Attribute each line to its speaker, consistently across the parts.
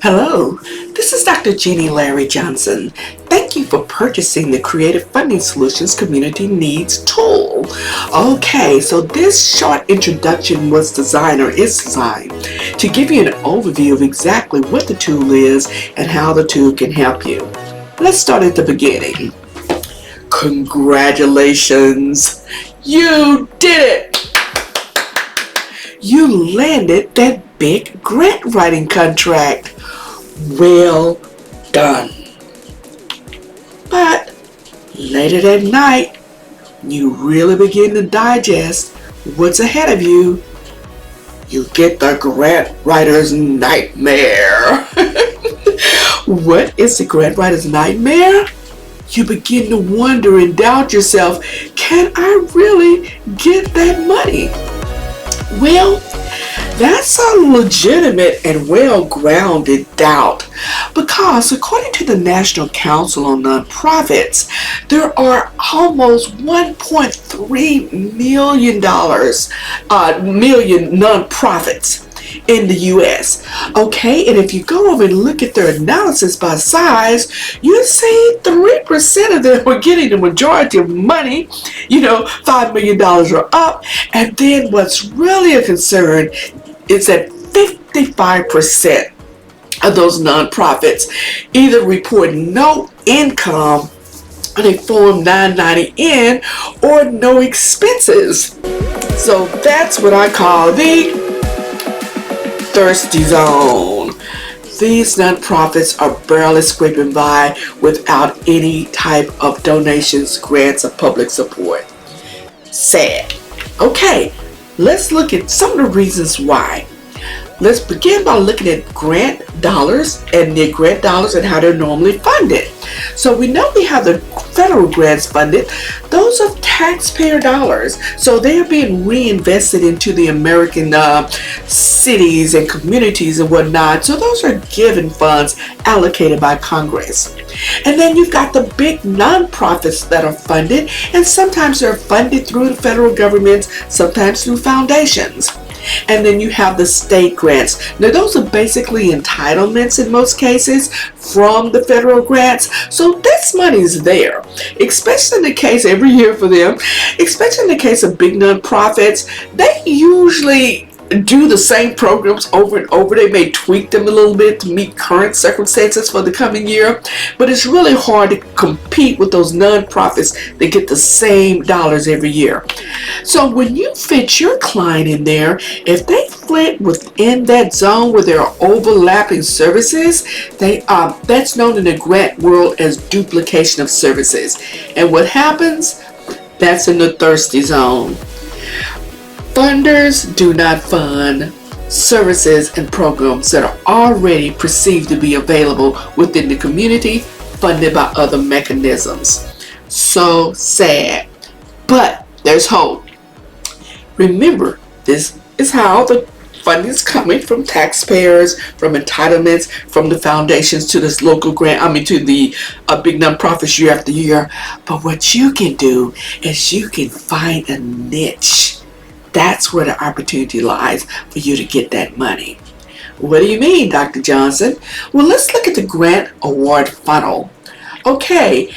Speaker 1: Hello, this is Dr. Jeannie Larry Johnson. Thank you for purchasing the Creative Funding Solutions Community Needs tool. Okay, so this short introduction is designed to give you an overview of exactly what the tool is and how the tool can help you. Let's start at the beginning. Congratulations! You did it! You landed that big grant writing contract. Well done. But later that night, you really begin to digest what's ahead of you. You get the grant writer's nightmare. What is the grant writer's nightmare? You begin to wonder and doubt yourself, can I really get that money? Well, that's a legitimate and well-grounded doubt because according to the National Council on Nonprofits, there are almost 1.3 million nonprofits in the U.S. Okay, and if you go over and look at their analysis by size, you see 3% of them are getting the majority of money, $5 million or up. And then what's really a concern is that 55% of those nonprofits either report no income on a Form 990N or no expenses. So that's what I call the thirsty zone. These nonprofits are barely scraping by without any type of donations, grants, or public support. Sad. Okay, let's look at some of the reasons why. Let's begin by looking at grant dollars and how they're normally funded. So we know we have the federal grants funded. Those are taxpayer dollars. So they are being reinvested into the American cities and communities and whatnot. So those are given funds allocated by Congress. And then you've got the big nonprofits that are funded, and sometimes they're funded through the federal government, sometimes through foundations. And then you have the state grants. Now those are basically entitlements in most cases from the federal grants. So this money is there, especially in the case every year for them, especially in the case of big nonprofits. They usually do the same programs over and over. They may tweak them a little bit to meet current circumstances for the coming year, but it's really hard to compete with those nonprofits that get the same dollars every year. So when you fit your client in there, if they fit within that zone where there are overlapping services, that's known in the grant world as duplication of services. And what happens? That's in the thirsty zone. Funders do not fund services and programs that are already perceived to be available within the community, funded by other mechanisms. So sad. But there's hope. Remember, this is how the funding is coming from taxpayers, from entitlements, from the foundations to this local grant, to the big nonprofits year after year. But what you can do is you can find a niche. That's where the opportunity lies for you to get that money. What do you mean, Dr. Johnson? Well, let's look at the grant award funnel. Okay,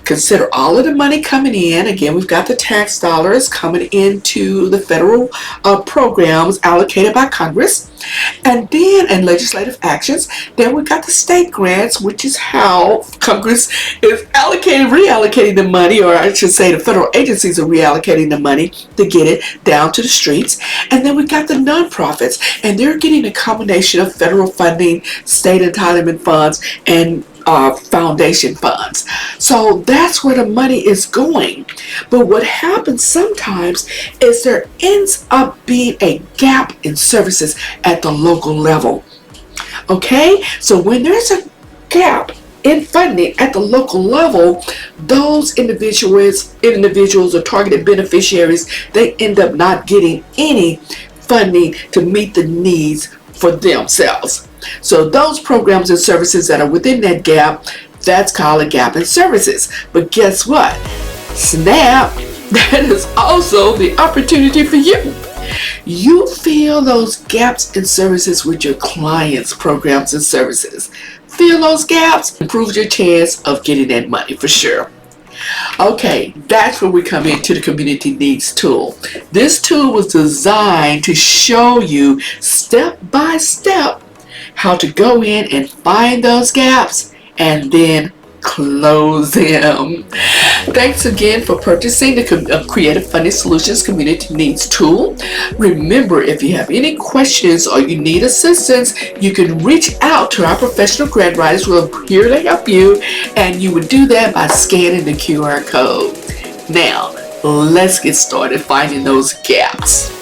Speaker 1: consider all of the money coming in. Again, we've got the tax dollars coming into the federal programs allocated by Congress, and legislative actions. Then we've got the state grants, which is how Congress is reallocating the money, or I should say the federal agencies are reallocating the money to get it down to the streets. And then we've got the nonprofits, and they're getting a combination of federal funding, state entitlement funds, and foundation funds. So that's where the money is going. But what happens sometimes is there ends up being a gap in services at the local level. Okay, so when there's a gap in funding at the local level, those individuals or targeted beneficiaries, they end up not getting any funding to meet the needs for themselves. So those programs and services that are within that gap, that's called a gap in services. But guess what? SNAP, that is also the opportunity for you. You fill those gaps in services with your clients' programs and services. Fill those gaps, improves your chance of getting that money for sure. Okay, that's where we come into the Community Needs tool. This tool was designed to show you step by step how to go in and find those gaps and then close them. Thanks again for purchasing the Creative Funding Solutions Community Needs tool. Remember, if you have any questions or you need assistance, you can reach out to our professional grant writers who are here to help you, and you would do that by scanning the QR code. Now, let's get started finding those gaps.